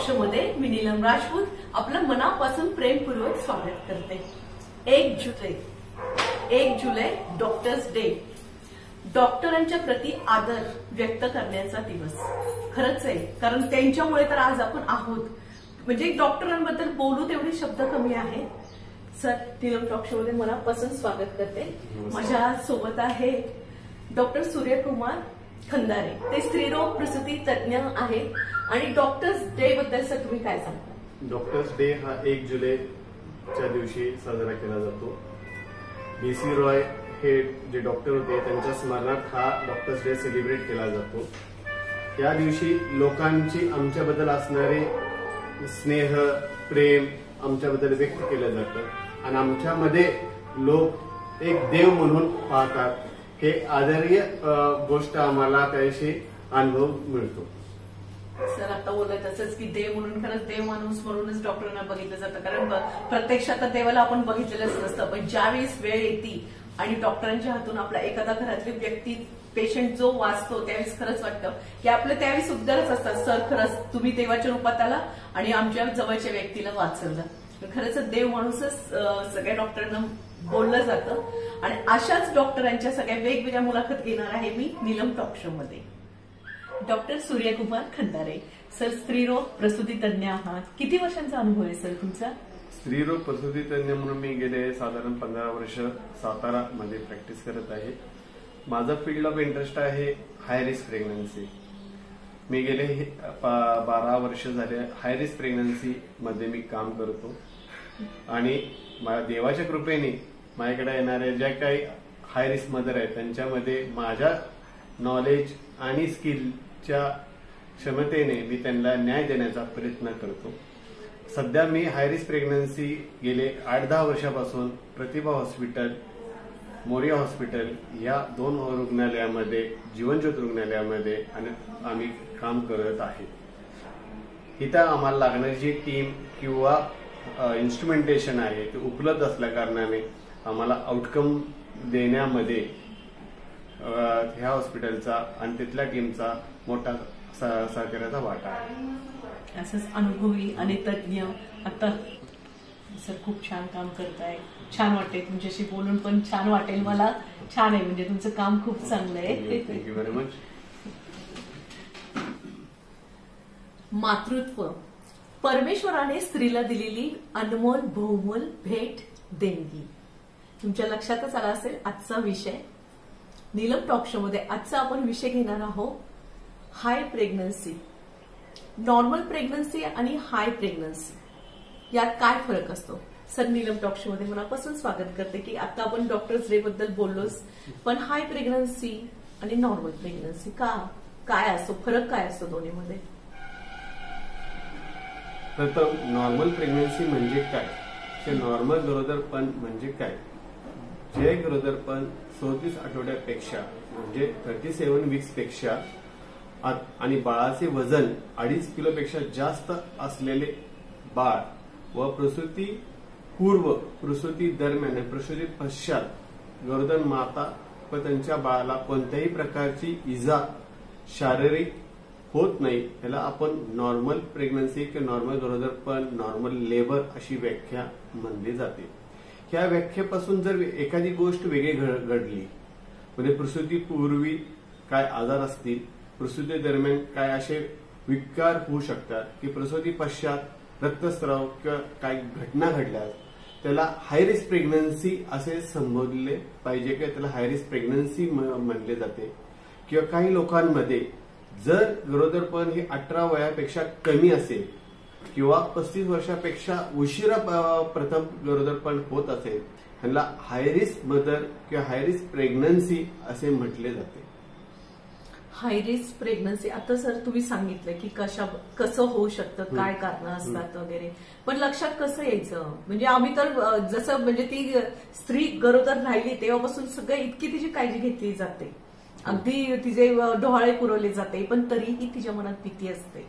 Show मध्ये मी नीलम राजपूत आपलं मनापासून प्रेमपूर्वक स्वागत करते। 1 जुलै डॉक्टर्स डे, डॉक्टरांच्या प्रती आदर व्यक्त करण्याचा दिवस। खरंच आहे, कारण त्यांच्यामुळे तर आज आपण आहोत। म्हणजे डॉक्टरांबद्दल बोलू तेवढे शब्द कमी आहे। सर, नीलम टॉक शो मध्ये मनापासून स्वागत करते। माझ्या सोबत आहे डॉक्टर सूर्यकुमार खंदारे, ते स्त्रीरोग प्रसूती तज्ञ आहेत। आणि डॉक्टर्स डे बद्दल सर तुम्ही काय सांगता? डॉक्टर्स डे हा 1 जुलैच्या दिवशी साजरा केला जातो। BC रॉय हे जे डॉक्टर होते त्यांच्या स्मरणार्थ हा डॉक्टर्स डे सेलिब्रेट केला जातो। या दिवशी लोकांची आमच्याबद्दल असणारे स्नेह प्रेम आमच्याबद्दल व्यक्त केलं जातं आणि आमच्यामध्ये लोक एक देव म्हणून पाहतात। हे आदरणीय गोष्ट आम्हाला त्याविषयी अनुभव मिळतो। सर, आता बोलत तसंच की देव म्हणून, खरंच देव माणूस म्हणूनच डॉक्टरांना बघितलं जातं। कारण प्रत्यक्षात देवाला आपण बघितलेलंच नसतं, पण ज्यावेळेस वेळ येते आणि डॉक्टरांच्या हातून आपला एखादा घरातली व्यक्ती पेशंट जो वाचतो त्यावेळेस खरंच वाटतं की आपलं त्यावेळेस उद्गारच असतात, सर खरंच तुम्ही देवाच्या रूपात आला आणि आमच्या जवळच्या व्यक्तीला वाचवलं। खरंच देव माणूसच सगळ्या डॉक्टरांना बोललं जातं। आणि अशाच डॉक्टरांच्या सगळ्या वेगवेगळ्या मुलाखत घेणार आहे मी नीलम टॉक शो मध्ये। डॉक्टर सूर्यकुमार खंदारे सर, स्त्रीरोग प्रसूती तज्ञ आहात, किती वर्षांचा अनुभव आहे सर तुमचा? स्त्रीरोग प्रसूती तज्ञ म्हणून मी गेले साधारण 15 वर्ष सातारा मध्ये प्रॅक्टिस करत आहे। माझा फील्ड ऑफ इंटरेस्ट आहे हाय रिस्क प्रेग्नन्सी। मी गेले 12 वर्ष झाले हाय रिस्क प्रेग्नन्सी मध्ये मी काम करतो आणि देवाच्या कृपेने माझ्याकडे येणाऱ्या ज्या काही हाय रिस्क मदर आहेत त्यांच्यामध्ये माझ्या नॉलेज आणि स्किलच्या क्षमतेने मी त्यांना न्याय देण्याचा प्रयत्न करतो। सध्या मी हाय रिस्क प्रेग्नन्सी गेले 8-10 वर्षापासून प्रतिभा हॉस्पिटल, मोरिया हॉस्पिटल या 2 रुग्णालयामध्ये, जीवनज्योत रुग्णालयामध्ये आम्ही काम करत आहे। इथं आम्हाला लागणारी जी टीम किंवा इन्स्ट्रुमेंटेशन आहे ते उपलब्ध असल्या कारणाने आम्हाला आउटकम देण्यामध्ये ह्या हॉस्पिटलचा आणि तिथल्या टीमचा मोठा सहकार्याचा वाटा आहे। असंच अनुभवी आणि तज्ञ आता सर खूप छान काम करताय, छान वाटते तुमच्याशी बोलून, पण छान वाटेल मला। छान आहे, म्हणजे तुमचं काम खूप चांगलं आहे। Thank you very much. मातृत्व परमेश्वराने स्त्रीला दिलेली अनमोल बहुमोल भेट, देणगी। तुमच्या लक्षातच आला असेल आजचा विषय नीलम टॉक शो मध्ये। आजचा आपण विषय घेणार आहोत हाय प्रेग्नन्सी। नॉर्मल प्रेग्नन्सी आणि हाय प्रेग्नन्सी यात काय फरक असतो? सर, नीलम टॉक शो मध्ये मनापासून स्वागत करते की आता आपण डॉक्टर्स डे बद्दल बोललोच, पण हाय प्रेग्नन्सी आणि नॉर्मल प्रेग्नन्सी काय असतो, फरक काय असतो दोन्हीमध्ये? प्रथम नॉर्मल प्रेग्नन्सी म्हणजे काय, ते नॉर्मल गरोदरपण म्हणजे काय? जे गरोदरपण 34 आठवड्यापेक्षा म्हणजे 37 वीक्स पेक्षा आणि बाळाचे वजन 2.5 किलोपेक्षा जास्त असलेले बाळ व प्रसूती पूर्व, प्रसूती दरम्यान, प्रसूती पश्चात गरोदर माता व त्यांच्या बाळाला कोणत्याही प्रकारची इजा शारीरिक होत नाही, त्याला आपण नॉर्मल प्रेग्नन्सी किंवा नॉर्मल गरोदरपण, नॉर्मल लेबर अशी व्याख्या म्हणली जाते। ह्या व्याख्येपासून जर एखादी गोष्ट वेगळी घडली, म्हणजे प्रसूतीपूर्वी काय आजार असतील, प्रसूती दरम्यान काय असे विकार होऊ शकतात की प्रसूती पश्चात रक्तस्राव किंवा काही घटना घडल्यास त्याला हाय रिस्क प्रेग्नन्सी असे संबोधले पाहिजे किंवा त्याला हाय रिस्क प्रेग्नन्सी म्हणले जाते। किंवा काही लोकांमध्ये जर गरोदरपण हे 18 वयापेक्षा कमी असेल किंवा 35 वर्षापेक्षा उशिरा प्रथम गरोदरपण होत असेल, त्यांना हाय रिस्क मदर किंवा हाय रिस्क प्रेग्नन्सी असे म्हटले जाते। हाय रिस्क प्रेग्नन्सी, आता सर तुम्ही सांगितलं की कसं होऊ शकतं, काय कारण असतात वगैरे, पण लक्षात कसं यायचं? म्हणजे आम्ही तर जसं म्हणजे ती स्त्री गरोदर राहिली तेव्हापासून सगळं इतकी तिची काळजी घेतली जाते, अगदी तिचे डोहाळे पुरवले जाते, पण तरीही तिच्या मनात भीती असते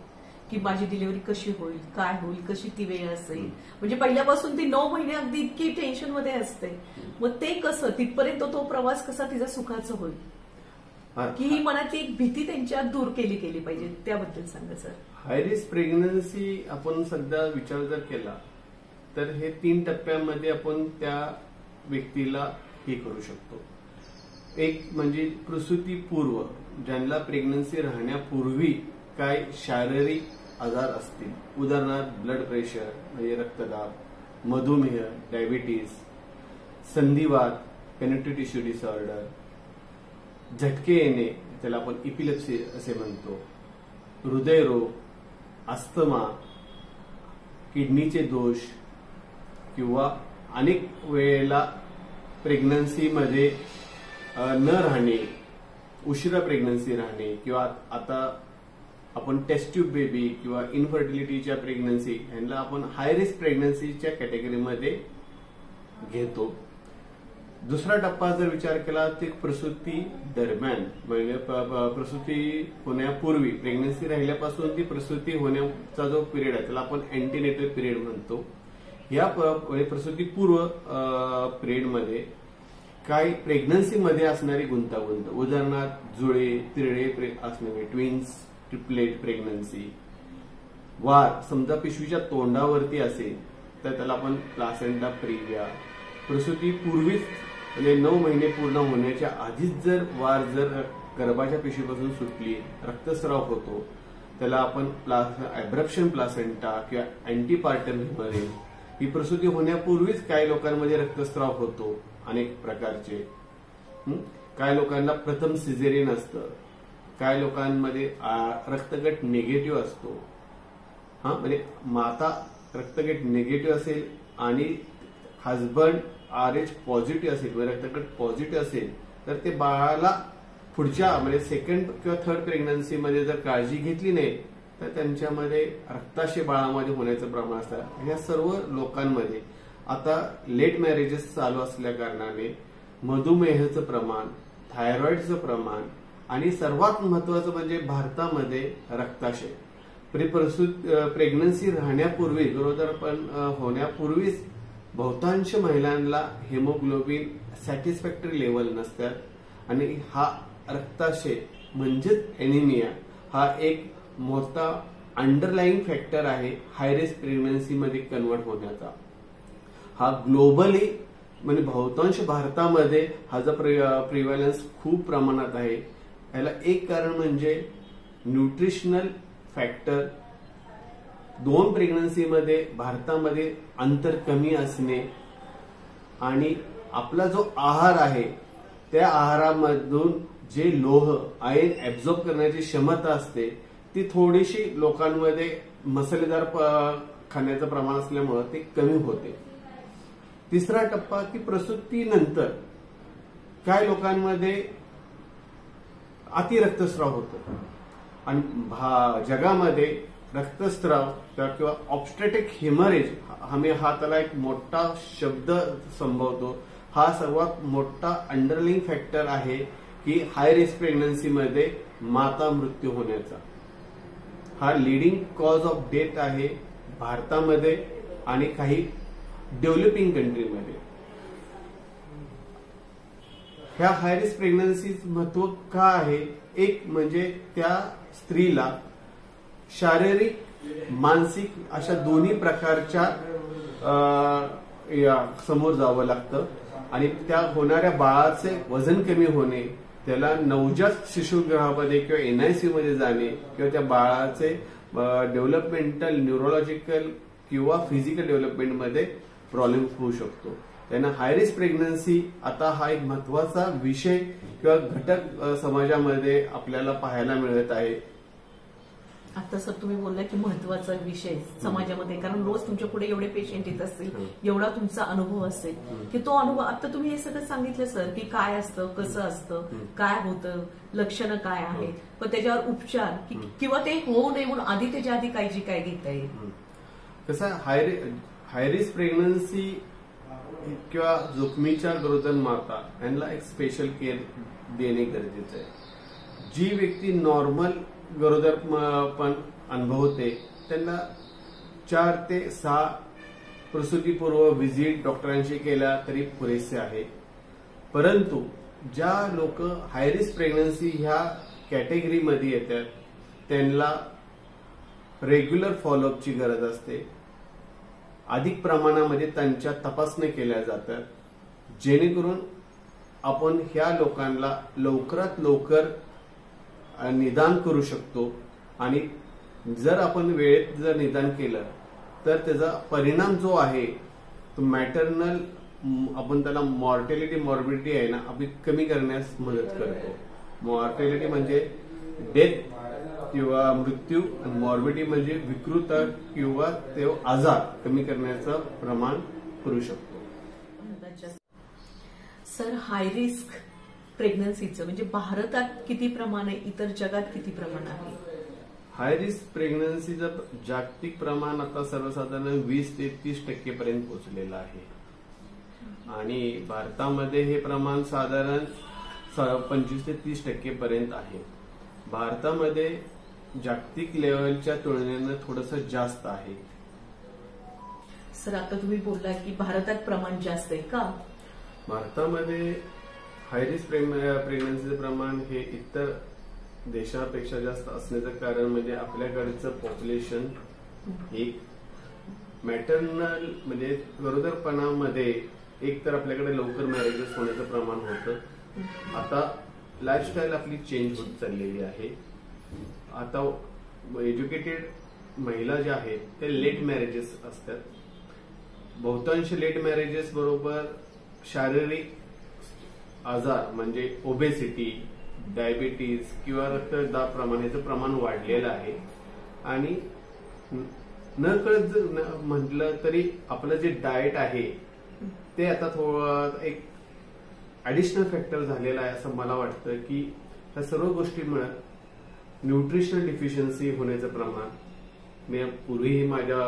की माझी डिलिव्हरी कशी होईल, काय होईल, कशी ती वेळ असेल। म्हणजे पहिल्यापासून ती 9 महिने अगदी इतकी टेन्शन मध्ये असते। मग ते कसं तिथपर्यंत तो प्रवास कसा तिचा सुखाचा होईल? की ही मनातली एक भीती त्यांच्या दूर केली पाहिजे, त्याबद्दल सांगा सर. हाय रिस्क प्रेग्नन्सी आपण सध्या विचार जर केला तर हे 3 टप्प्यामध्ये आपण त्या व्यक्तीला हे करू शकतो. एक म्हणजे प्रसूतीपूर्व, ज्यांना प्रेग्नन्सी राहण्यापूर्वी काय शारीरिक आजार असतील, उदाहरणार्थ ब्लड प्रेशर म्हणजे रक्तदाब, मधुमेह, डायबिटीज, संधिवात, कनेक्टिव्ह टिश्यू डिसऑर्डर, झटके येणे त्याला आपण इपिलेप्सी असे म्हणतो, हृदयरोग, अस्थमा, किडनीचे दोष किंवा अनेक वेळेला प्रेग्नन्सीमध्ये न राहणे, उशिरा प्रेग्नन्सी राहणे किंवा आता आपण टेस्ट ट्यूब बेबी किंवा इनफर्टिलिटीच्या प्रेग्नन्सी यांना आपण हाय रिस्क प्रेग्नन्सीच्या कॅटेगरीमध्ये घेतो. दुसरा टप्पा जर विचार केला ते प्रसूती दरम्यान, म्हणजे प्रसूती होण्यापूर्वी, प्रेग्नन्सी राहिल्यापासून ती प्रसूती होण्याचा जो पिरियड आहे त्याला आपण अँटीनेटल पिरियड म्हणतो. या प्रसूतीपूर्व पिरियडमध्ये काही प्रेग्नन्सीमध्ये असणारी गुंतागुंत, उदाहरणार्थ जुळे, तिरळे असणे, ट्विन्स, ट्रिपलेट प्रेग्नन्सी, वार समजा पिशवीच्या तोंडावरती असेल तर त्याला आपण प्लासेंटा प्रिव्हिया, प्रसूतीपूर्वीच म्हणजे 9 महिने पूर्ण होण्याच्या आधीच जर वार जर गर्भाच्या पिशवीपासून सुटली, रक्तस्राव होतो, त्याला आपण ॲब्रप्शन प्लासेंटा किंवा अँटीपार्टम हेमरेज. ही प्रसूती होण्यापूर्वीच काही लोकांमध्ये रक्तस्राव होतो अनेक प्रकारचे. काही लोकांना प्रथम सिझेरियन असतं, काही लोकांमध्ये रक्तगट निगेटिव्ह असतो. म्हणजे माता रक्तगट निगेटिव्ह असेल आणि हजबंड RH पॉझिटिव्ह असेल किंवा रक्तगट पॉझिटिव्ह असेल तर ते बाळाला पुढच्या म्हणजे सेकंड किंवा थर्ड प्रेग्नन्सीमध्ये जर काळजी घेतली नाही तर त्यांच्यामध्ये रक्ताशय बाळामध्ये होण्याचं प्रमाण असतं. या सर्व लोकांमध्ये आता लेट मॅरेजेस चालू असल्या कारणाने मधुमेहाचं प्रमाण, थायरॉइडचं प्रमाण आणि सर्वात महत्वाचं म्हणजे भारतामध्ये रक्ताशय. प्रेग्नन्सी राहण्यापूर्वी, गरोदरपण होण्यापूर्वीच बहुतांश महिलांना हेमोग्लोबिन सॅटिस्फॅक्टरी लेवल नसतात आणि हा रक्ताशय म्हणजेच एनिमिया हा एक मोठा अंडरलाईंग फॅक्टर आहे हाय रिस्क प्रेग्नन्सीमध्ये कन्वर्ट होण्याचा. हा ग्लोबली म्हणजे बहुतांश भारतामध्ये हा जो प्रिव्हॅलन्स खूप प्रमाणात आहे. याला एक कारण म्हणजे न्यूट्रिशनल फॅक्टर, 2 प्रेग्नन्सीमध्ये भारतामध्ये अंतर कमी असणे आणि आपला जो आहार आहे त्या आहारामधून जे लोह, आयर्न ऍब्झॉर्ब करण्याची क्षमता असते ती थोडीशी लोकांमध्ये मसालेदार खाण्याचं प्रमाण असल्यामुळे ते कमी होते. तिसरा टप्पा की प्रसूतीनंतर काय लोकांमध्ये अतिरक्तस्राव होतो आणि जगामध्ये रक्तस्राव किंवा ऑब्स्टेटिक हेमरेज हा त्याला एक मोठा शब्द संभवतो. हा सर्वात मोठा अंडरलाईंग फॅक्टर आहे की हाय रिस्क प्रेग्नन्सीमध्ये माता मृत्यू होण्याचा. हा लीडिंग कॉज ऑफ डेथ आहे भारतामध्ये आणि काही डेव्हलपिंग कंट्रीमध्ये. ह्या हाय रिस्क प्रेग्नन्सीचं महत्व का आहे? एक म्हणजे त्या स्त्रीला शारीरिक, मानसिक अशा दोन्ही प्रकारच्या समोर जावं लागतं आणि त्या होणाऱ्या बाळाचे वजन कमी होणे, त्याला नवजात शिशुगृहामध्ये किंवा NICU मध्ये जाणे किंवा त्या बाळाचे डेव्हलपमेंटल, न्यूरोलॉजिकल किंवा फिजिकल डेव्हलपमेंटमध्ये प्रॉब्लेम होऊ शकतो. त्यांना हाय रिस्क प्रेग्नन्सी आता हा एक महत्वाचा विषय किंवा घटक समाजामध्ये आपल्याला पाहायला मिळत आहे. आता सर तुम्ही बोलला की महत्वाचा विषय समाजामध्ये, कारण रोज तुमच्या पुढे एवढे पेशंट येत असतील, एवढा तुमचा अनुभव असेल की तो अनुभव, आता तुम्ही हे सगळं सांगितलं सर की काय असतं, कसं असतं, काय होतं, लक्षणं काय आहेत, पण त्याच्यावर उपचार किंवा ते होऊ नये म्हणून आधी त्याच्या आधी काळजी काय घेता येईल. कसं हाय रिस्क प्रेग्नन्सी किंवा जोखमीच्या गरोदर माता यांना एक स्पेशल केअर देणे गरजेचं आहे. जी व्यक्ती नॉर्मल गरोदरपण अनुभवते त्यांना 4 ते 6 प्रसूतीपूर्व व्हिजिट डॉक्टरांशी केल्या तरी पुरेसे आहे. परंतु ज्या लोक हाय रिस्क प्रेग्नन्सी ह्या कॅटेगरीमध्ये येतात त्यांना रेग्युलर फॉलोअपची गरज असते. अधिक प्रमाणामध्ये त्यांच्या तपासण्या केल्या जातात, जेणेकरून आपण ह्या लोकांना लवकरात लवकर निदान करू शकतो. आणि जर आपण वेळेत जर निदान केलं तर त्याचा परिणाम जो आहे तो मॅटर्नल आपण त्याला मॉर्टॅलिटी मॉर्बिडिटी आहे ना आपण कमी करण्यास मदत करतो. मॉर्टॅलिटी म्हणजे डेथ किंवा मृत्यू आणि मॉर्बिडिटी म्हणजे विकृत किंवा ते आजार कमी करण्याचं प्रमाण करू शकतो. सर, हाय रिस्क प्रेग्नन्सीचं म्हणजे भारतात किती प्रमाण आहे, इतर जगात किती प्रमाण आहे? हाय रिस्क प्रेग्नन्सीचं जागतिक प्रमाण आता सर्वसाधारण 20 ते 30% पर्यंत पोहोचलेलं आहे आणि भारतामध्ये हे प्रमाण साधारण 25 ते 30% पर्यंत आहे. भारतामध्ये जागतिक लेवलच्या तुलनेनं थोडंसं जास्त आहे. सर, आता तुम्ही बोलला की भारतात प्रमाण जास्त आहे का? भारतामध्ये हाय रिस्क प्रेग्नन्सीचं प्रमाण हे इतर देशापेक्षा जास्त असण्याचं कारण म्हणजे आपल्याकडचं पॉप्युलेशन एक, मॅटर्नल म्हणजे गरोदरपणामध्ये एक तर आपल्याकडे लवकर मॅरेजेस होण्याचं प्रमाण होतं. आता लाईफस्टाईल आपली चेंज होत चाललेली आहे. आता एज्युकेटेड महिला ज्या आहेत त्या लेट मॅरेजेस असतात. बहुतांश लेट मॅरेजेस बरोबर शारीरिक आजार म्हणजे ओबेसिटी, डायबिटीज किंवा रक्तदाब प्रमाणाचं प्रमाण वाढलेलं आहे. आणि न कळत जर म्हटलं तरी आपलं जे डाएट आहे ते आता थोडं एक ऍडिशनल फॅक्टर झालेला आहे असं मला वाटतं की त्या सर्व गोष्टीमुळे न्यूट्रिशनल डिफिशियन्सी होण्याचं प्रमाण, मी पूर्वीही माझ्या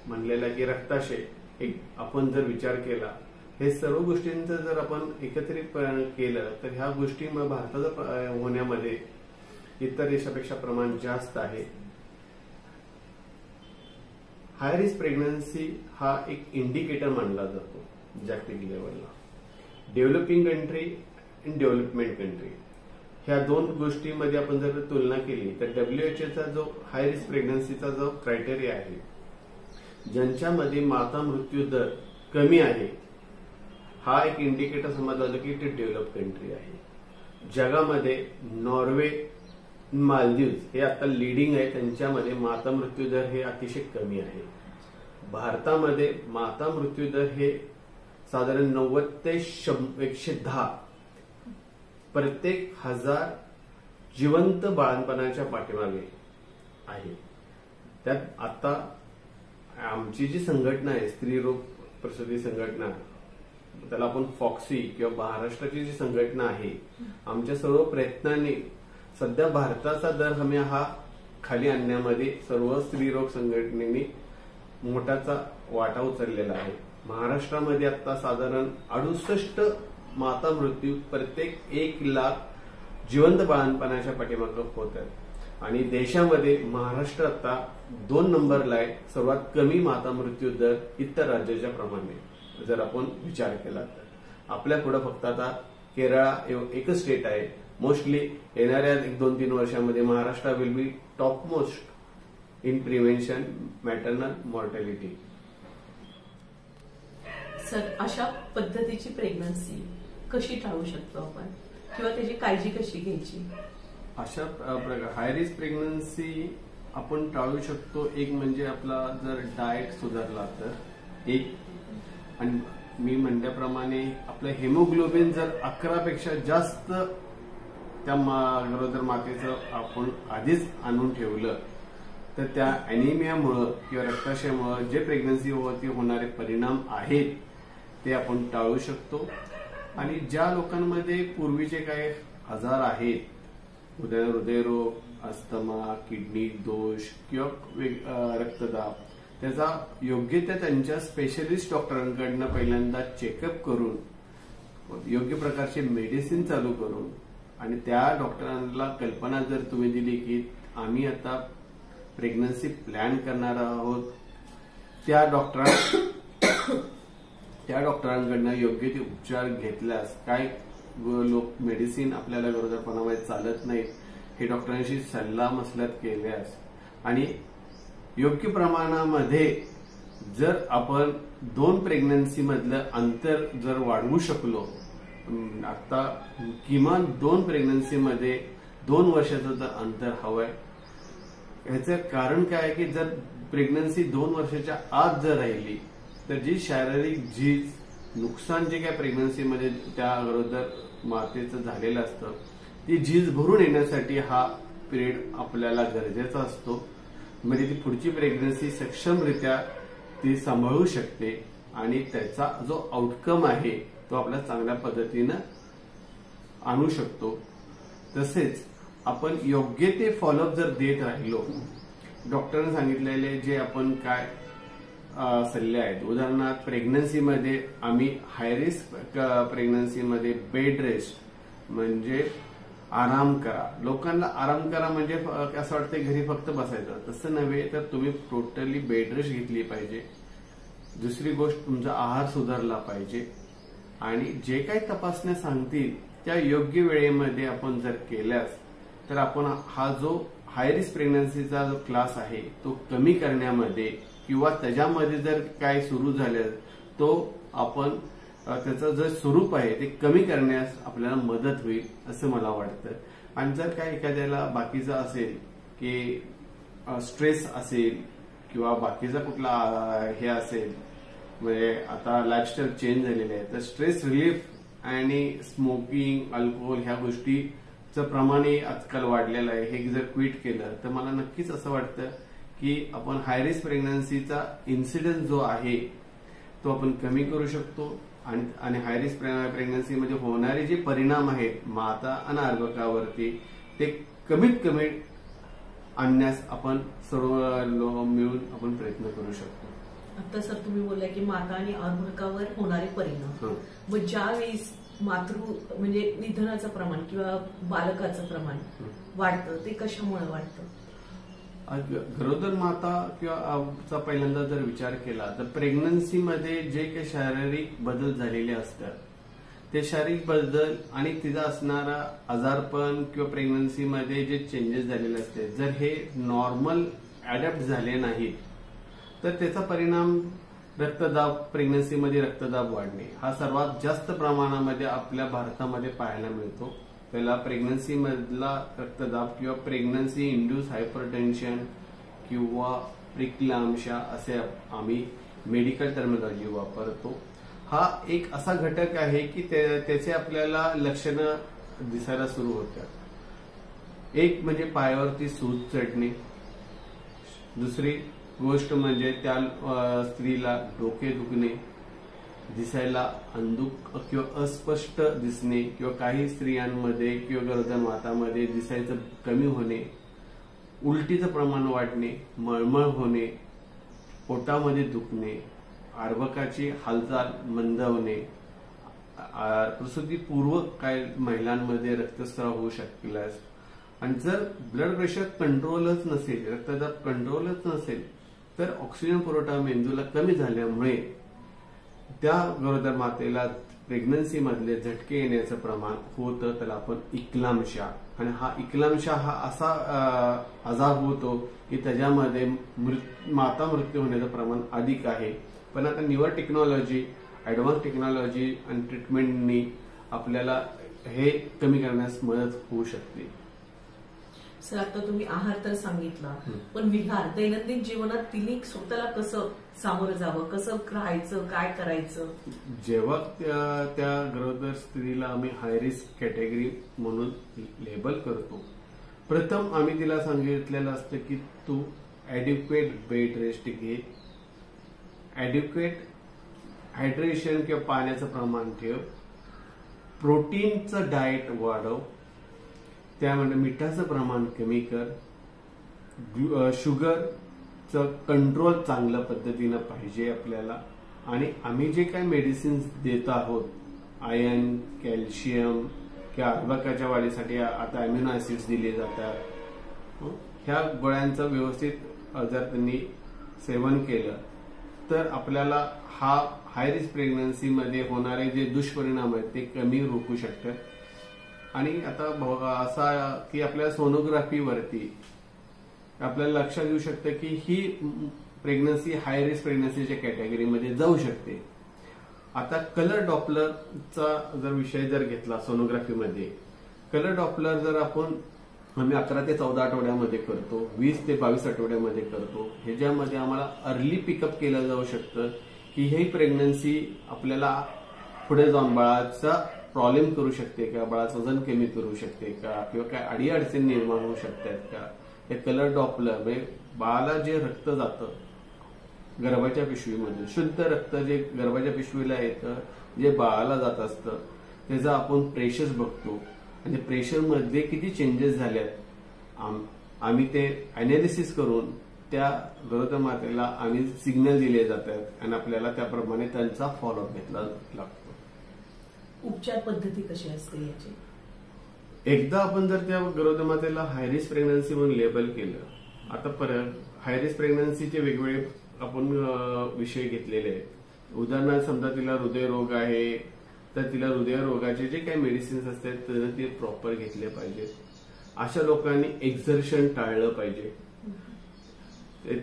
म्हणलेलं की रक्ताशय एक आपण जर विचार केला हे सर्व गोष्टींचं जर आपण एकत्रित केलं तर ह्या गोष्टीमुळे भारताचं होण्यामध्ये इतर देशापेक्षा प्रमाण जास्त आहे. हाय रिस्क प्रेग्नन्सी हा एक इंडिकेटर मानला जातो जागतिक लेवलला. डेव्हलपिंग कंट्री आणि डेव्हलपमेंट कंट्री ह्या दोन गोष्टींमध्ये आपण जर तुलना केली तर WHO जो हाय रिस्क प्रेग्नन्सीचा जो क्रायटेरिया आहे ज्यांच्यामध्ये माता मृत्यू दर कमी आहे हा एक इंडिकेटर समजला जातो की ते डेव्हलप कंट्री आहे. जगामध्ये नॉर्वे, मालदीव्स हे आता लिडिंग आहे, त्यांच्यामध्ये माता मृत्यू दर हे अतिशय कमी आहे. भारतामध्ये माता मृत्यू दर हे साधारण 90 ते 110 प्रत्येक 1000 जिवंत बाळंतपणाच्या पाठीमागे आहे. त्यात आता आमची जी संघटना आहे स्त्री रोग प्रसूती संघटना, त्याला आपण फॉक्सी किंवा महाराष्ट्राची जी संघटना आहे, आमच्या सर्व प्रयत्नांनी सध्या भारताचा दर हमी हा खाली आणण्यामध्ये सर्व स्त्रीरोग संघटनेने मोठाचा वाटा उचललेला आहे. महाराष्ट्रामध्ये आता साधारण 68 माता मृत्यू प्रत्येक 1 लाख जिवंत बाळंतपणाच्या पाठीमागे होत आहेत आणि देशामध्ये महाराष्ट्र आता 2 नंबरला आहे सर्वात कमी माता मृत्यू दर इतर राज्याच्या प्रमाणे जर आपण विचार केला तर. आपल्या पुढे फक्त आता केरळ एकच स्टेट आहे. मोस्टली येणाऱ्या 1-2-3 वर्षांमध्ये Maharashtra will be top most in prevention maternal mortality. Sir, अशा पद्धतीची प्रेग्नन्सी कशी टाळू शकतो आपण किंवा त्याची काळजी कशी घ्यायची? अशा हाय रिस्क प्रेग्नन्सी आपण टाळू शकतो. एक म्हणजे आपला जर डाएट सुधारला तर एक, आणि मी म्हणल्याप्रमाणे आपलं हेमोग्लोबिन जर 11 पेक्षा जास्त त्या गरोदर मातेचं आपण आधीच आणून ठेवलं तर त्या अॅनिमियामुळं किंवा रक्ताशयामुळं जे प्रेग्नन्सीवरती होणारे परिणाम आहेत ते आपण टाळू शकतो. आणि ज्या लोकांमध्ये पूर्वीचे काही आजार आहेत, हृदयरोग, अस्थमा, किडनी दोष किंवा रक्तदाब, त्याचा योग्य त्या त्यांच्या स्पेशलिस्ट डॉक्टरांकडनं पहिल्यांदा चेकअप करून योग्य प्रकारचे मेडिसिन चालू करून आणि त्या डॉक्टरांना कल्पना जर तुम्ही दिली की आम्ही आता प्रेग्नन्सी प्लॅन करणार आहोत, त्या डॉक्टरांकडनं योग्य ते उपचार घेतल्यास काय लोक मेडिसिन आपल्याला गरोदरपणामध्ये चालत नाहीत, हे डॉक्टरांशी सल्ला मसलत केल्यास आणि योग्य प्रमाणामध्ये जर आपण 2 प्रेग्नन्सी मधलं अंतर जर वाढवू शकलो, आता किमान 2 प्रेग्नन्सी मध्ये 2 वर्षाचं जर अंतर हवंय. ह्याचं कारण काय आहे की जर प्रेग्नन्सी 2 वर्षाच्या आत जर राहिली तर जी शारीरिक झीज नुकसान जे काय प्रेग्नन्सीमध्ये त्या गरोदर मातेचं झालेलं असतं, ती झीज भरून येण्यासाठी हा पिरियड आपल्याला गरजेचा असतो. म्हणजे ती पुढची प्रेग्नन्सी सक्षमरित्या ती सांभाळू शकते आणि त्याचा जो आउटकम आहे तो आपल्या चांगल्या पद्धतीनं आणू शकतो. तसेच आपण योग्य ते फॉलोअप जर देत राहिलो, डॉक्टरांनी सांगितलेले जे आपण काय सल्ले आहेत, उदाहरणार्थ प्रेग्नन्सीमध्ये आम्ही हाय रिस्क प्रेग्नन्सीमध्ये बेड रेस्ट म्हणजे आराम करा. लोकांना आराम करा म्हणजे असं वाटतं घरी फक्त बसायचं, तसं नव्हे तर तुम्ही टोटली बेड रेस्ट घेतली पाहिजे. दुसरी गोष्ट तुमचा आहार सुधारला पाहिजे आणि जे काही तपासण्या सांगतील त्या योग्य वेळेमध्ये आपण जर केल्यास तर आपण हा जो हाय रिस्क प्रेग्नन्सीचा जो क्लास आहे तो कमी करण्यामध्ये किंवा त्याच्यामध्ये जर काय सुरू झालं तो आपण त्याचं जे स्वरूप आहे ते कमी करण्यास आपल्याला मदत होईल असं मला वाटतं. आणि जर काय एखाद्याला बाकीचं असेल की स्ट्रेस असेल किंवा बाकीचा कुठला हे असेल, म्हणजे आता लाईफस्टाईल चेंज झालेली आहे, तर स्ट्रेस रिलीफ आणि स्मोकिंग, अल्कोहोल ह्या गोष्टीचं प्रमाणही आजकाल वाढलेलं आहे. हे जर क्विट केलं तर मला नक्कीच असं वाटतं की आपण हाय रिस्क प्रेग्नन्सीचा इन्सिडन्स जो आहे तो आपण कमी करू शकतो आणि हाय रिस्क प्रेग्नन्सीमध्ये होणारे जे परिणाम आहेत माता आणि अर्भकावरती ते कमीत कमी आणण्यास आपण सर्व मिळून आपण प्रयत्न करू शकतो. आता सर तुम्ही बोलला की माता आणि अर्भकावर होणारे परिणाम, मग ज्यावेळेस म्हणजे निधनाचं प्रमाण किंवा बालकाचं प्रमाण वाढतं ते कशामुळे वाढतं? गरोदर माता किंवा पहिल्यांदा जर विचार केला तर प्रेग्नन्सीमध्ये जे काही शारीरिक बदल झालेले असतात ते शारीरिक बदल आणि तिचा असणारा आजारपण किंवा प्रेग्नन्सीमध्ये जे चेंजेस झालेले असते जर हे नॉर्मल अडॅप्ट झाले नाहीत तर त्याचा परिणाम रक्तदाब, प्रेग्नन्सीमध्ये रक्तदाब वाढणे हा सर्वात जास्त प्रमाणामध्ये आपल्या भारतामध्ये पाहायला मिळतो. पहिला प्रेग्नन्सी मधला रक्तदाब किंवा प्रेग्नन्सी इंड्यूस हायपरटेन्शन किंवा प्रिक्लाम्शिया असे आम्ही मेडिकल टर्मिनॉलॉजी वापरतो. हा एक असा घटक आहे की त्याचे आपल्याला लक्षणं दिसायला सुरू होतात. एक म्हणजे पायावरती सूज चढणे, दुसरी गोष्ट म्हणजे त्या स्त्रीला डोके दुखणे, दिसायला अंधुक किंवा अस्पष्ट दिसणे किंवा काही स्त्रियांमध्ये किंवा गरोदर मातांमध्ये दिसायचं कमी होणे, उलटीचं प्रमाण वाढणे, मळमळ होणे, पोटामध्ये दुखणे, अर्भकाची हालचाल मंदावणे, प्रसूतीपूर्व काही महिलांमध्ये रक्तस्राव होऊ शकल्यास आणि जर ब्लड प्रेशर कंट्रोलच नसेल, रक्तदाब कंट्रोलच नसेल तर ऑक्सिजन पुरवठा मेंदूला कमी झाल्यामुळे त्या गरोदर मातेला प्रेग्नन्सी मधले झटके येण्याचं प्रमाण होतं. त्याला आपण इक्लाम्शिया, आणि हा इक्लाम्शिया हा असा आजार होतो की त्याच्यामध्ये माता मृत्यू होण्याचं प्रमाण अधिक आहे. पण आता निवर टेक्नॉलॉजी, ऍडव्हान्स टेक्नॉलॉजी आणि ट्रीटमेंटनी आपल्याला हे कमी करण्यास मदत होऊ शकते. सर आता तुम्ही आहार तर सांगितला, पण विहार दैनंदिन जीवनात तिने स्वतःला कसं सामोरं जावं, कसं राहायचं, काय करायचं? जेव्हा त्या गरोदर स्त्रीला आम्ही हाय रिस्क कॅटेगरी म्हणून लेबल करतो, प्रथम आम्ही तिला सांगितलेलं असतं की तू ऍडिक्वेट बेड रेस्ट घे, ऍडिक्वेट हायड्रेशन किंवा पाण्याचं प्रमाण ठेव, प्रोटीनचं डाएट वाढव, त्यामध्ये मिठाचं प्रमाण कमी कर, शुगरचं कंट्रोल चांगल्या पद्धतीनं पाहिजे आपल्याला, आणि आम्ही जे काही मेडिसिन्स देत आहोत आयर्न, कॅल्शियम किंवा अर्भकाच्या वाढीसाठी आता अमिनो ऍसिड्स दिले जातात, ह्या गोळ्यांचं व्यवस्थित जर त्यांनी सेवन केलं तर आपल्याला हा हाय रिस्क प्रेग्नन्सीमध्ये होणारे जे दुष्परिणाम आहेत ते कमी रोखू शकतात. आणि आता असा की आपल्या सोनोग्राफीवरती आपल्याला लक्षात येऊ शकतं की ही प्रेग्नन्सी हाय रिस्क प्रेग्नन्सीच्या कॅटेगरीमध्ये जाऊ शकते. आता कलर डॉपलरचा जर विषय जर घेतला सोनोग्राफीमध्ये, कलर डॉपलर जर आम्ही 11 ते 14 आठवड्यामध्ये करतो, 20 ते 22 आठवड्यामध्ये करतो, ह्याच्यामध्ये आम्हाला अर्ली पिकअप केलं जाऊ शकतं की ही प्रेग्नन्सी आपल्याला पुढे जाऊन बाळाचा प्रॉब्लेम करू शकते का, बाळाचं वजन कमी करू शकते का, किंवा काय अडीअडचणी निर्माण होऊ शकतात का. हे कलर डॉपलर म्हणजे बाळाला जे रक्त जातं गर्भाच्या पिशवीमध्ये, शुद्ध रक्त जे गर्भाच्या पिशवीला येतं, जे बाळाला जात असतं, त्याचा आपण प्रेशर्स बघतो आणि प्रेशर मध्ये किती चेंजेस झाल्यात आम्ही ते अनालिसिस करून त्या गरोदर मातेला आम्ही सिग्नल दिले जातात आणि आपल्याला त्याप्रमाणे त्यांचा फॉलोअप घेतला लागतो. उपचार पद्धती कशी असते याची? एकदा आपण जर त्या गरोदर मातेला हाय रिस्क प्रेग्नन्सी म्हणून लेबल केलं, आता परत हाय रिस्क प्रेग्नन्सीचे वेगवेगळे आपण विषय घेतलेले आहेत. उदाहरणार्थ समजा तिला हृदयरोग आहे तर तिला हृदयरोगाचे जे काही मेडिसिन्स असतात तर ते प्रॉपर घेतले पाहिजेत. अशा लोकांनी एक्झर्शन टाळलं पाहिजे,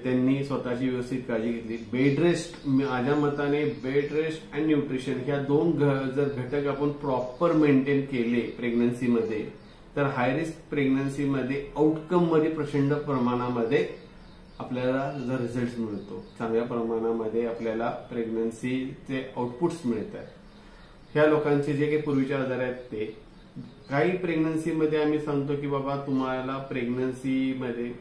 त्यांनी स्वतःची व्यवस्थित काळजी घेतली. बेड रेस्ट, माझ्या मताने बेड रेस्ट आणि न्यूट्रिशन ह्या दोन जर घटक आपण प्रॉपर मेंटेन केले प्रेग्नन्सीमध्ये तर हाय रिस्क प्रेग्नन्सीमध्ये आउटकम मध्ये प्रचंड प्रमाणामध्ये आपल्याला जर रिझल्ट मिळतो, चांगल्या प्रमाणामध्ये आपल्याला प्रेग्नन्सीचे आउटपुट्स मिळतात. ह्या लोकांचे जे काही पूर्वीचे आजार आहेत ते काही प्रेग्नन्सीमध्ये आम्ही सांगतो की बाबा तुम्हाला प्रेग्नन्सीमध्ये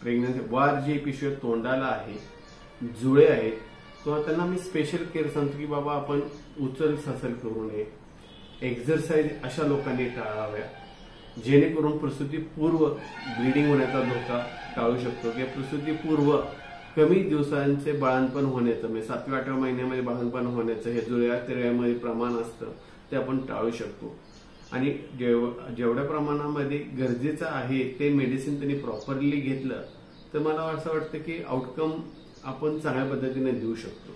प्रेग्नन्सी वार जी पिशवी तोंडाला आहे, जुळे आहेत, तेव्हा त्यांना मी स्पेशल केअर सांगतो की बाबा आपण उचल साचल करू नये, एक्झरसाइज अशा लोकांनी टाळाव्या जेणेकरून प्रसूतीपूर्व ब्लिडिंग होण्याचा धोका टाळू शकतो. किंवा प्रसूतीपूर्व कमी दिवसांचे बाळंतपण होण्याचं म्हणजे 7व्या 8व्या महिन्यामध्ये बाळंतपण होण्याचं हे जुळ्या तेळ्यामध्ये प्रमाण असतं ते आपण टाळू शकतो. आणि जेवढ्या प्रमाणामध्ये गरजेचं आहे ते मेडिसिन त्यांनी प्रॉपरली घेतलं तर मला असं वाटतं की आउटकम आपण चांगल्या पद्धतीने देऊ शकतो.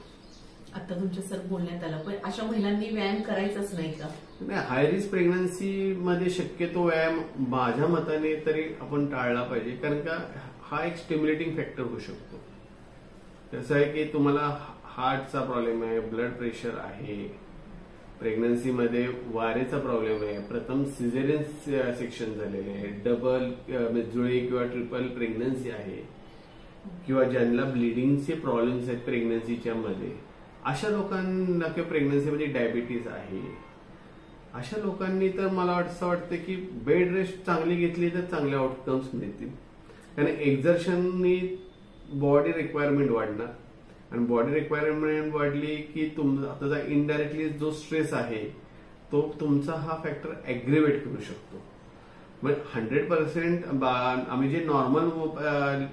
आता तुमच्या सर बोलण्यात आलं, पण अशा महिलांनी व्यायाम करायचाच नाही का? नाही, हाय रिस्क प्रेग्नन्सी मध्ये शक्यतो व्यायाम माझ्या मताने तरी आपण टाळला पाहिजे, कारण का हा एक स्टिम्युलेटिंग फॅक्टर होऊ शकतो. कसं आहे की तुम्हाला हार्टचा प्रॉब्लेम आहे, ब्लड प्रेशर आहे, प्रेग्नन्सीमध्ये वारेचा प्रॉब्लेम आहे, प्रथम सिझेरियन सेक्शन झालेले आहे, डबल जुळे किंवा ट्रिपल प्रेग्नन्सी आहे, किंवा ज्यांना ब्लिडिंगचे प्रॉब्लेम्स आहेत प्रेग्नन्सीच्या मध्ये, अशा लोकांना किंवा प्रेग्नन्सीमध्ये डायबिटीज आहे, अशा लोकांनी तर मला असं वाटतं की बेड रेस्ट चांगली घेतली तर चांगले आउटकम्स मिळतील. कारण एक्झर्शननी बॉडी रिक्वायरमेंट वाढणार आणि बॉडी रिक्वायरमेंट वाढली की आता इनडायरेक्टली जो स्ट्रेस आहे तो तुमचा हा फॅक्टर अग्रिवेट करू शकतो. मग 100% आम्ही जे नॉर्मल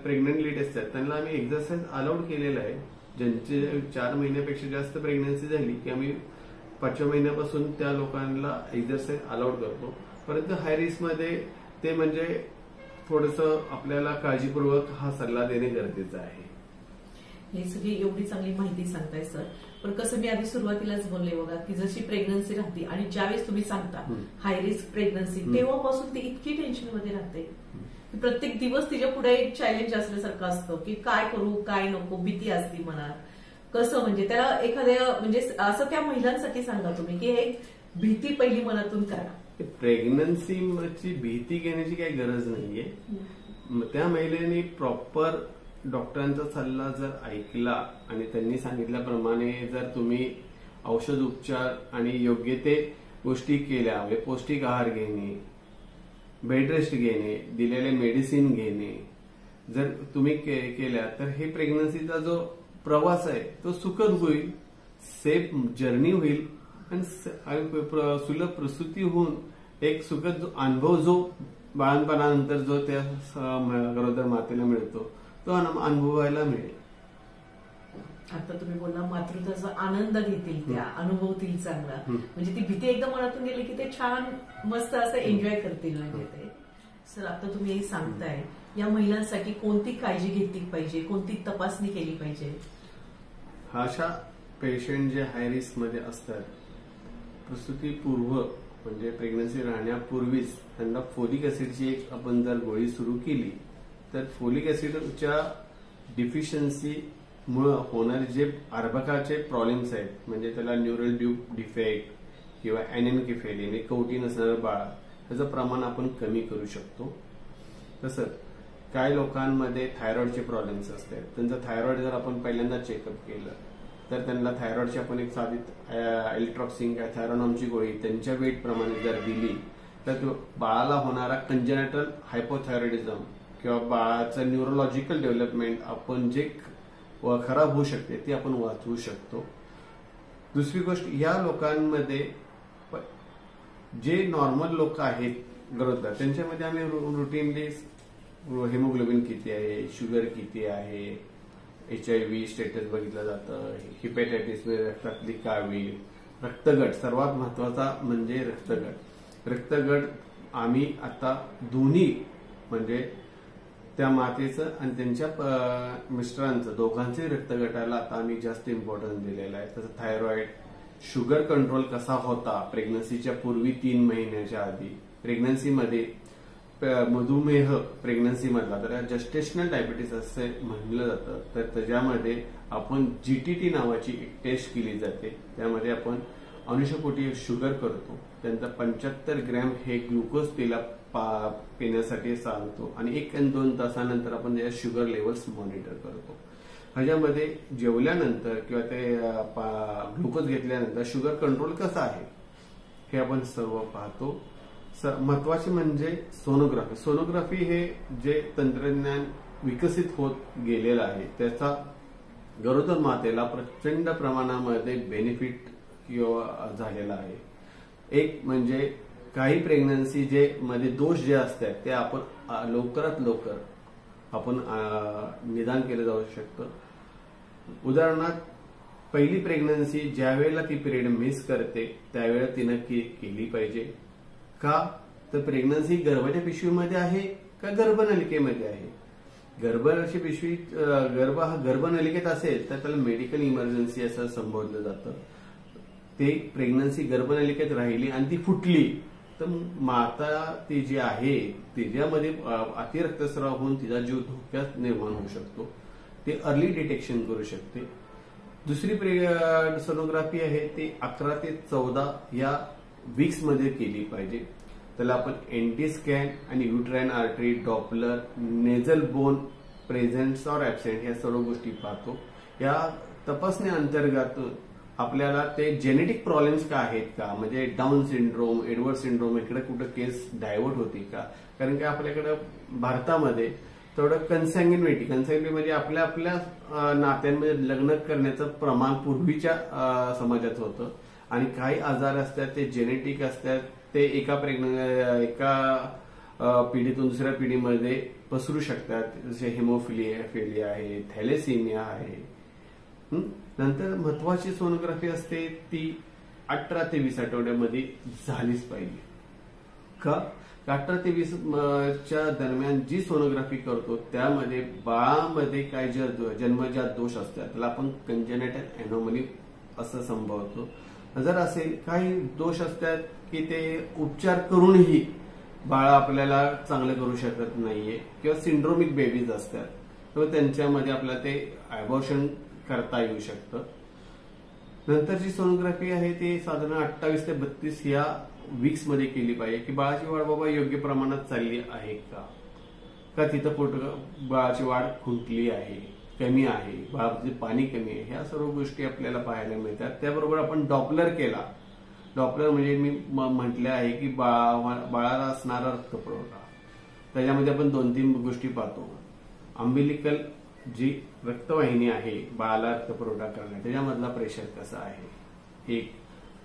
प्रेग्नंट लेडी असतात त्यांना आम्ही एक्झरसाइज अलाउड केलेला आहे. ज्यांचे 4 महिन्यापेक्षा जास्त प्रेग्नन्सी झाली की आम्ही 5व्या महिन्यापासून त्या लोकांना एक्झरसाइज अलाउड करतो. परंतु हाय रिस्क मध्ये ते म्हणजे थोडंसं आपल्याला काळजीपूर्वक हा सल्ला देणे गरजेचं आहे. हे सगळी एवढी चांगली माहिती सांगताय सर, पण कसं मी आधी सुरुवातीलाच बोलले बघा की जशी प्रेग्नन्सी राहते आणि ज्यावेळेस तुम्ही सांगता हाय रिस्क प्रेग्नन्सी तेव्हापासून ती इतकी टेन्शन मध्ये राहते की प्रत्येक दिवस तिच्या पुढे एक चॅलेंज असल्यासारखं असतं की काय करू काय नको, भीती असते मनात. कसं म्हणजे त्याला एखाद्या म्हणजे असं त्या महिलांसाठी सांगा तुम्ही की एक भीती पहिली मनातून करा. प्रेग्नन्सीची भीती घेण्याची काही गरज नाहीये. त्या महिलेने प्रॉपर डॉक्टरांचा सल्ला जर ऐकला आणि त्यांनी सांगितल्याप्रमाणे जर तुम्ही औषध उपचार आणि योग्य ते गोष्टी केल्या, पौष्टिक आहार घेणे, बेड रेस्ट घेणे, दिलेले मेडिसिन घेणे जर तुम्ही केल्या तर हे प्रेग्नन्सीचा जो प्रवास आहे तो सुखद होईल, सेफ जर्नी होईल आणि सुलभ प्रसूती होऊन एक सुखद अनुभव जो बाळंतपणानंतर जो त्या गरोदर मातेला मिळतो तो अनुभवायला मिळेल. आता तुम्ही बोलला मातृत्वाचा आनंद घेतील, त्या अनुभवतील चांगला, म्हणजे ती भीती एकदा मनातून गेली की ते छान मस्त असं एन्जॉय करतील. म्हणजे ते सर आता तुम्ही हे सांगताय, या महिलांसाठी कोणती काळजी घेतली पाहिजे, कोणती तपासणी केली पाहिजे? अशा पेशंट जे हाय रिस्क मध्ये असतात, प्रसूतीपूर्व म्हणजे प्रेग्नन्सी राहण्यापूर्वीच त्यांना फोलिक ऍसिडची एक आपण जर गोळी सुरू केली तर फोलिक ऍसिडच्या डिफिशियन्सी मुळे होणारे जे अर्भकाचे प्रॉब्लेम्स आहेत, म्हणजे त्याला न्यूरल ट्यूब डिफेक्ट किंवा एनेनकेफेलिया कवटी नसणारं बाळ, त्याचं प्रमाण आपण कमी करू शकतो. तसंच काही लोकांमध्ये थायरॉइडचे प्रॉब्लेम्स असतात, त्यांचं थायरॉइड जर आपण पहिल्यांदा चेकअप केलं तर त्यांना थायरॉइडची आपण एक साधी एलिट्रॉक्सिन किंवा थायरोनॉमची गोळी त्यांच्या वेट प्रमाणे जर दिली तर बाळाला होणारा कंजेनिटल हायपोथायरॉइडिझम किंवा बाळाचं न्यूरोलॉजिकल डेव्हलपमेंट आपण जे खराब होऊ शकते ती आपण वाचवू शकतो. दुसरी गोष्ट, या लोकांमध्ये जे नॉर्मल लोक आहेत गरोदर, त्यांच्यामध्ये आम्ही रुटीनली हेमोग्लोबिन किती आहे, शुगर किती आहे, HIV स्टेटस बघितलं जातं, हिपॅटायटिस रक्तातली कावीळ, रक्तगट, सर्वात महत्वाचा म्हणजे रक्तगट आम्ही आता दोन्ही म्हणजे त्या मातेचं आणि त्यांच्या मिस्टरांचं दोघांचे रक्तगटाला आता आम्ही जास्त इम्पॉर्टन्स दिलेला आहे. तसं थायरॉइड, शुगर कंट्रोल कसा होता प्रेग्नन्सीच्या पूर्वी 3 महिन्याच्या आधी, प्रेग्नन्सीमध्ये मधुमेह प्रेग्नन्सी मधला तर जस्टेशनल डायबिटीस असे म्हणलं जातं, तर त्याच्यामध्ये आपण GTT नावाची एक टेस्ट केली जाते. त्यामध्ये आपण अनुषपोटी शुगर करतो, त्यांचा 75 ग्रॅम हे ग्लुकोज तिला पिण्यासाठी सांगतो आणि 1 आणि 2 तासानंतर आपण त्याच्या शुगर लेवल्स मॉनिटर करतो. ह्याच्यामध्ये जेवल्यानंतर किंवा ते ग्लुकोज घेतल्यानंतर शुगर कंट्रोल कसा आहे हे आपण सर्व पाहतो. महत्वाचे म्हणजे सोनोग्राफी. सोनोग्राफी हे जे तंत्रज्ञान विकसित होत गेलेलं आहे त्याचा गरोदर मातेला प्रचंड प्रमाणामध्ये बेनिफिट झालेला आहे. एक म्हणजे काही प्रेग्नन्सी जे मध्ये दोष जे असतात ते आपण लवकरात लवकर आपण निदान केलं जाऊ शकतं. उदाहरणार्थ, पहिली प्रेग्नन्सी ज्या वेळेला ती पिरियड मिस करते त्यावेळेला तिनं केली पाहिजे. का तर प्रेग्नन्सी गर्भाच्या पिशवीमध्ये आहे का गर्भनलिकेमध्ये आहे. गर्भाची पिशवी गर्भ हा गर्भनलिकेत असेल तर त्याला मेडिकल इमर्जन्सी असं संबोधलं जातं. ते प्रेग्नन्सी गर्भनलिकेत राहिली आणि ती फुटली तर माता ती जी आहे तिच्यामध्ये अतिरक्तस्राव होऊन तिचा जीव धोक्यात निर्माण होऊ शकतो. ते अर्ली डिटेक्शन करू शकते. दुसरी सोनोग्राफी आहे ती 11 ते 14 या वीक्स मध्ये केली पाहिजे. त्याला आपण एनटी स्कॅन आणि uterine artery, Doppler, nasal bone present और ऍबसेंट या सर्व गोष्टी पाहतो. या तपासणी अंतर्गत आपल्याला ते जेनेटिक प्रॉब्लेम्स का आहेत का, म्हणजे डाऊन सिंड्रोम, एडवर्ड सिंड्रोम इकडे कुठं केस डायव्हर्ट होती का, कारण की आपल्याकडे भारतामध्ये थोडं कन्सॅग्युनिटी म्हणजे आपल्या आपल्या नात्यांमध्ये लग्न करण्याचं प्रमाण पूर्वीच्या समाजात होतं आणि काही आजार असतात ते जेनेटिक असतात, ते एका पिढीतून दुसऱ्या पिढीमध्ये पसरू शकतात. जसे हेमोफिलिया आहे, थॅलेसिमिया आहे. नंतर महत्वाची सोनोग्राफी असते ती 18 ते 20 आठवड्यामध्ये झालीच पाहिजे. का 18 ते 20 च्या दरम्यान जी सोनोग्राफी करतो त्यामध्ये बाळामध्ये काय जन्मजात दोष असतात त्याला आपण कंजेनिटल एनोमली असं संबोधतो. जर असेल काही दोष असतात की ते उपचार करूनही बाळ आपल्याला चांगलं करू शकत नाहीये किंवा सिंड्रोमिक बेबीज असतात तर त्यांच्यामध्ये आपल्याला ते अबॉर्शन करता येऊ शकतं. नंतरची सोनोग्राफी आहे ती साधारण 28 ते 32 या वीक्स मध्ये केली पाहिजे की बाळाची वाढ बाबा योग्य प्रमाणात चालली आहे का तिथं बाळाची वाढ खुंटली आहे, कमी आहे, बाळामध्ये पाणी कमी आहे, ह्या सर्व गोष्टी आपल्याला पाहायला मिळतात. त्याबरोबर आपण डॉपलर केला. डॉपलर म्हणजे मी म्हटलं आहे की बाळाला असणारा रक्तपुरवठा, त्याच्यामध्ये आपण 2-3 गोष्टी पाहतो. अम्बिलिकल जी रक्तवाहिनी आहे बाळाला रक्तपुरवठा करणे त्याच्यामधला प्रेशर कसा आहे, एक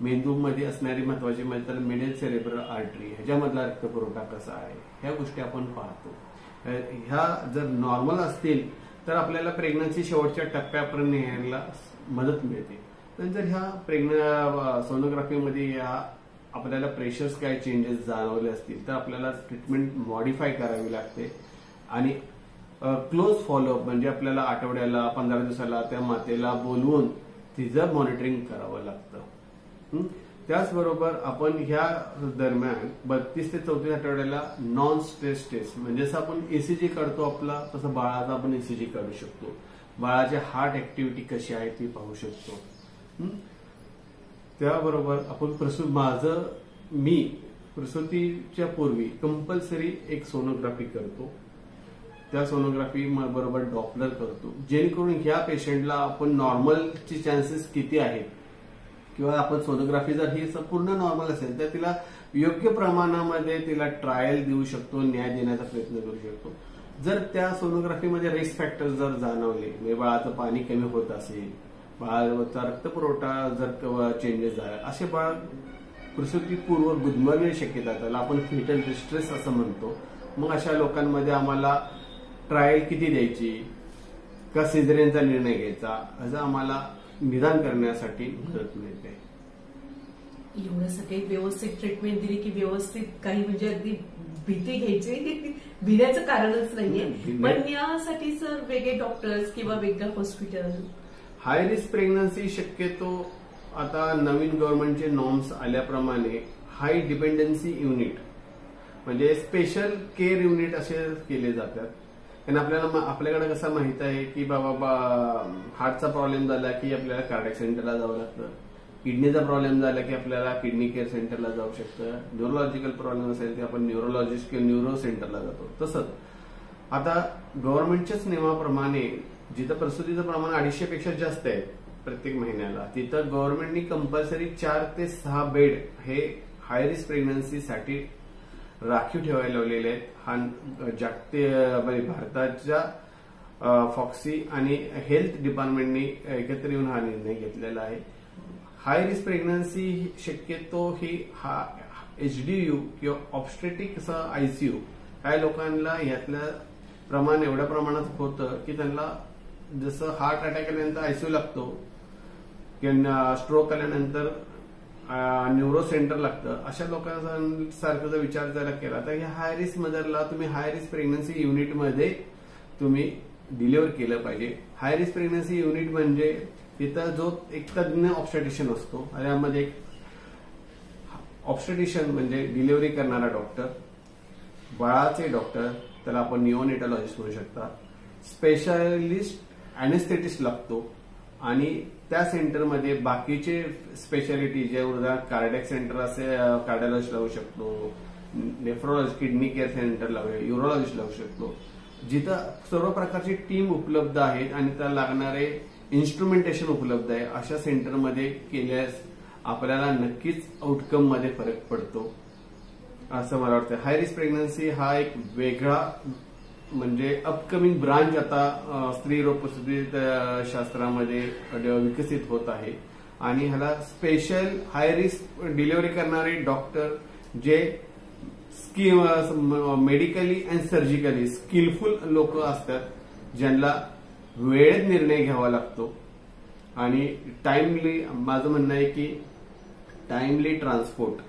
मेंदूमध्ये असणारी महत्वाची म्हणजे मिडल सेरेब्रल आर्टरी ह्याच्यामधला रक्तपुरवठा कसा आहे, ह्या गोष्टी आपण पाहतो. ह्या जर नॉर्मल असतील तर आपल्याला प्रेग्नन्सी शेवटच्या टप्प्यापर्यंत यायला मदत मिळते. नंतर ह्या सोनोग्राफीमध्ये या आपल्याला प्रेशर्स काय चेंजेस जाणवले असतील तर आपल्याला ट्रीटमेंट मॉडिफाय करावी लागते. आणि क्लोज फॉलोअप म्हणजे आपल्याला आठवड्याला 15 दिवसाला त्या मातेला बोलवून तिचं मॉनिटरिंग करावं लागतं. त्याचबरोबर आपण ह्या दरम्यान 32 ते 34 आठवड्याला नॉन स्ट्रेस टेस्ट म्हणजे जसं आपण ईसीजी काढतो आपला तसं बाळाचा आपण ईसीजी काढू शकतो. बाळाची हार्ट ऍक्टिव्हिटी कशी आहे ती पाहू शकतो. त्याबरोबर आपण मी प्रसूतीच्या पूर्वी कंपल्सरी एक सोनोग्राफी करतो. त्या सोनोग्राफी बरोबर डॉपलर करतो जेणेकरून ह्या पेशंटला आपण नॉर्मलची चान्सेस किती आहेत किंवा आपण सोनोग्राफी जर ही पूर्ण नॉर्मल असेल तर तिला योग्य प्रमाणामध्ये तिला ट्रायल देऊ शकतो, न्याय देण्याचा प्रयत्न करू शकतो. जर त्या सोनोग्राफीमध्ये रिस्क फॅक्टर जर जाणवले म्हणजे बाळाचं पाणी कमी होत असेल, बाळाचा रक्तपुरवठा जर चेंजेस झाला, असे बाळ प्रसूतीपूर्व गुदमरण्याची शक्यता त्याला आपण फिटल डिस्ट्रेस असं म्हणतो. मग अशा लोकांमध्ये आम्हाला ट्रायल किती द्यायची का सिझेरियनचा निर्णय घ्यायचा असं आम्हाला निदान करण्यासाठी मदत मिळते. एवढं सगळी व्यवस्थित ट्रीटमेंट दिली की व्यवस्थित काही म्हणजे अगदी भीती घ्यायची भिण्याचं कारणच नाहीये. पण यासाठी सर वेगळे डॉक्टर्स किंवा वेगळं हॉस्पिटल. हाय रिस्क प्रेग्नन्सी शक्यतो आता नवीन गव्हर्नमेंटचे नॉर्म्स आल्याप्रमाणे हाय डिपेंडन्सी युनिट म्हणजे स्पेशल केअर युनिट असे केले जातात. कारण आपल्याकडे कसं माहित आहे की बाबा हार्टचा प्रॉब्लेम झाला की आपल्याला कार्डियक सेंटरला जावं लागतं, किडनीचा प्रॉब्लेम झाला की आपल्याला किडनी केअर सेंटरला जाऊ शकतं, न्यूरोलॉजिकल प्रॉब्लेम असेल तर आपण न्यूरोलॉजिस्ट किंवा न्यूरो सेंटरला जातो. तसंच आता गव्हर्नमेंटच्याच नियमाप्रमाणे जिथं प्रसूतीचं प्रमाण 250 पेक्षा जास्त आहे प्रत्येक महिन्याला तिथं गव्हर्नमेंटनी कंपल्सरी 4 ते 6 बेड हे हाय रिस्क प्रेग्नन्सीसाठी राखीव ठेवायला लावलेले आहेत. हा जागतिक भारताच्या फॉक्सी आणि हेल्थ डिपार्टमेंटनी एकत्र येऊन हा निर्णय घेतलेला आहे. हाय रिस्क प्रेग्नन्सी शक्यतो ही HDU किंवा ऑब्स्टेटिक ICU ह्या लोकांना यातलं प्रमाण एवढ्या प्रमाणात होतं की त्यांना जसं हार्ट अटॅक आल्यानंतर ICU लागतो किंवा स्ट्रोक आल्यानंतर न्यूरो सेंटर लागतं, अशा लोकांसारखं जर विचार जर केला तर या हाय रिस्क मदरला तुम्ही हाय रिस्क प्रेग्नन्सी युनिटमध्ये तुम्ही डिलिव्हर केलं पाहिजे. हाय रिस्क प्रेग्नन्सी युनिट म्हणजे तिथं जो एक तज्ञ ऑब्स्टेटिशियन असतो, यामध्ये एक ऑब्स्टेटिशियन म्हणजे डिलिव्हरी करणारा डॉक्टर, बाळाचे डॉक्टर त्याला आपण निओनेटॉलॉजिस्ट म्हणू शकता, स्पेशालिस्ट अॅनेस्थेटिस्ट लागतो आणि त्या सेंटरमध्ये बाकीचे स्पेशालिटी जे उदाहरण कार्डियक सेंटर असे कार्डिओलॉजिस्ट लावू शकतो, नेफ्रोलॉजी किडनी केअर सेंटर लावू, युरोलॉजिस्ट लावू शकतो, जिथं सर्व प्रकारची टीम उपलब्ध आहेत आणि त्याला लागणारे इन्स्ट्रुमेंटेशन उपलब्ध आहे. अशा सेंटरमध्ये केल्यास आपल्याला नक्कीच आउटकम मध्ये फरक पडतो असं मला वाटतं. हाय रिस्क प्रेग्नन्सी हा एक वेगळा म्हणजे अपकमिंग ब्रांच आता स्त्रीरोग प्रसूती शास्त्रामध्ये विकसित होत आहे आणि ह्याला स्पेशल हाय रिस्क डिलिव्हरी करणारे डॉक्टर जे मेडिकली अँड सर्जिकली स्किलफुल लोक असतात, ज्यांना वेळेत निर्णय घ्यावा लागतो आणि टाइमली, माझं म्हणणं आहे की टाइमली ट्रान्सपोर्ट,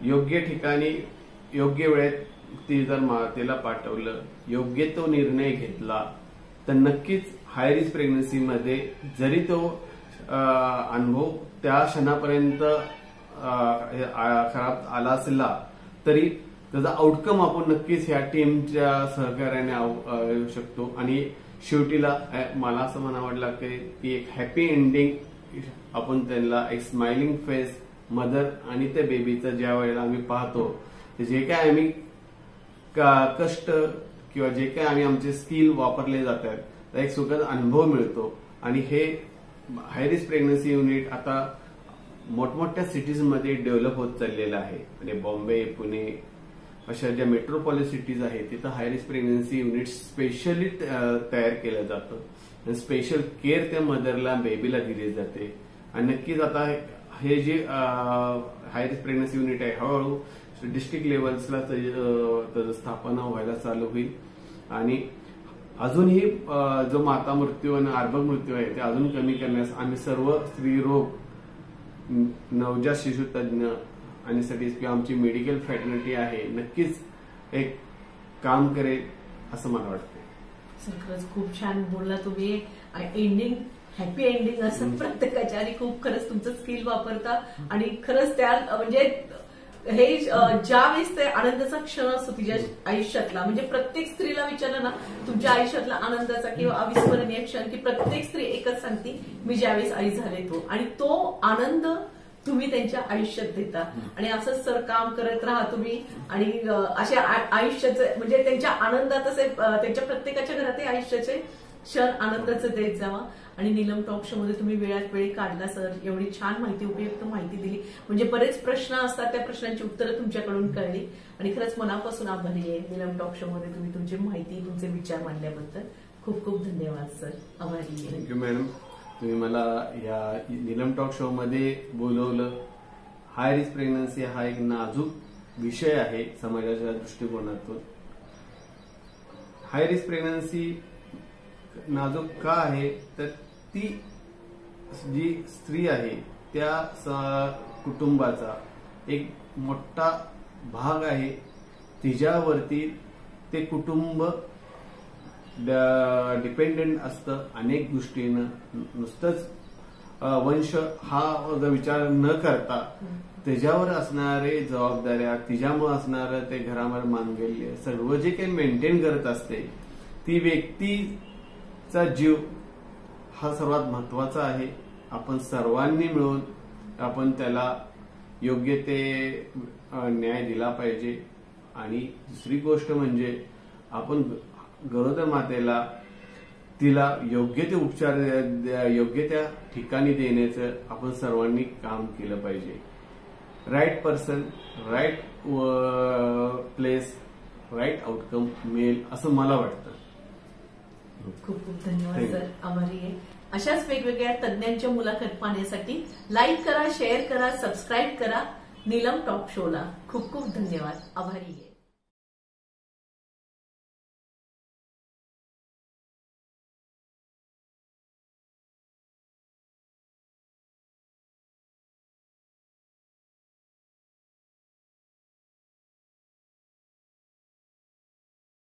योग्य ठिकाणी योग्य वेळेत ती जर मातेला पाठवलं, योग्य तो निर्णय घेतला तर नक्कीच हाय रिस्क प्रेग्नन्सीमध्ये जरी तो अनुभव त्या क्षणापर्यंत खराब आला असला तरी त्याचा आउटकम आपण नक्कीच ह्या टीमच्या सहकार्याने येऊ शकतो. आणि शेवटीला मला असं म्हणावं लागते की एक हॅपी एंडिंग आपण त्यांना एक स्माइलिंग फेस मदर आणि त्या बेबीचं ज्या वेळेला आम्ही पाहतो ते जे काय आम्ही कष्ट किंवा जे काय आम्ही आमचे स्किल वापरले जातात त्याचा एक सुखद अनुभव मिळतो. आणि हे हाय रिस्क प्रेग्नन्सी युनिट आता मोठमोठ्या सिटीजमध्ये डेव्हलप होत चाललेलं आहे. म्हणजे बॉम्बे, पुणे अशा ज्या मेट्रोपॉलिस सिटीज आहेत तिथं high risk pregnancy unit specially तयार केलं जातं. स्पेशल केअर त्या मदरला, बेबीला दिली जाते. आणि नक्कीच आता हे जे हाय रिस्क प्रेग्नन्सी युनिट आहे हळूहळू डिस्ट्रिक्ट लेवल्सला त्याचं स्थापना व्हायला चालू होईल. आणि अजूनही जो माता मृत्यू आणि अर्भक मृत्यू आहे ते अजून कमी करण्यास आम्ही सर्व स्त्रीरोग, नवजात शिशु तज्ञ, आणण्यासाठी किंवा आमची मेडिकल फॅटर्निटी आहे नक्कीच एक काम करेल असं मला वाटतं. सर खरंच खूप छान बोलला तुम्ही. एंडिंग हॅपी एंडिंग असं प्रत्येकाच्या, आणि खूप खरंच तुमचं स्किल वापरता आणि खरंच त्या म्हणजे हे ज्यावेळेस ते आनंदाचा क्षण असतो तिच्या आयुष्यातला, म्हणजे प्रत्येक स्त्रीला विचारलं ना तुमच्या आयुष्यातला आनंदाचा किंवा अविस्मरणीय क्षण, की प्रत्येक स्त्री एकच सांगते मी ज्यावेळेस आई झाले तो, आणि तो आनंद तुम्ही त्यांच्या आयुष्यात देता. आणि असंच सर काम करत राहा तुम्ही, आणि अशा आयुष्याचे म्हणजे त्यांच्या आनंदात असे त्यांच्या प्रत्येकाच्या घरात आयुष्याचे क्षण आनंदाचे देत जावा. आणि नीलम टॉक शो मध्ये तुम्ही वेळात वेळी काढला सर, एवढी छान माहिती, उपयुक्त माहिती दिली. म्हणजे बरेच प्रश्न असतात, त्या प्रश्नांची उत्तरं तुमच्याकडून कळली, आणि खरंच मनापासून आभारी आहे. नीलम टॉक शो मध्ये तुम्ही तुमची माहिती, तुमचे विचार मांडल्याबद्दल खूप खूप धन्यवाद सर. आभारी आहे. थँक्यू मॅडम, तुम्ही मला या नीलम टॉक शो मध्ये बोलवलं. हाय रिस्क प्रेग्नन्सी हा एक नाजूक विषय आहे समाजाच्या दृष्टिकोनातून. हाय रिस्क प्रेग्नन्सी नाजूक का आहे तर ती जी स्त्री आहे त्या कुटुंबाचा एक मोठा भाग आहे. तिच्यावरती ते कुटुंब डिपेंडेंट असतं अनेक दृष्टीनं. नुसतंच वंश हा विचार न करता त्याच्यावर असणारे जबाबदाऱ्या, तिच्यामुळे असणारं ते घरावर मानलेले सर्व जे काही मेंटेन करत असते ती व्यक्तीचा जीव हा सर्वात महत्वाचा आहे. आपण सर्वांनी मिळून आपण त्याला योग्य ते न्याय दिला पाहिजे. आणि दुसरी गोष्ट म्हणजे आपण गरोदर मातेला तिला योग्य ते उपचार योग्य त्या ठिकाणी देण्याचं आपण सर्वांनी काम केलं पाहिजे. Right person, right place, right outcome मिळेल असं मला वाटतं. खूप खूप धन्यवाद सर. आभारी आहे. अशाच वेगवेगळ्या तज्ञांच्या मुलाखत पाहण्यासाठी लाईक करा, शेअर करा, सबस्क्राईब करा नीलम टॉक शोला. खूप खूप धन्यवाद. आभारी आहे.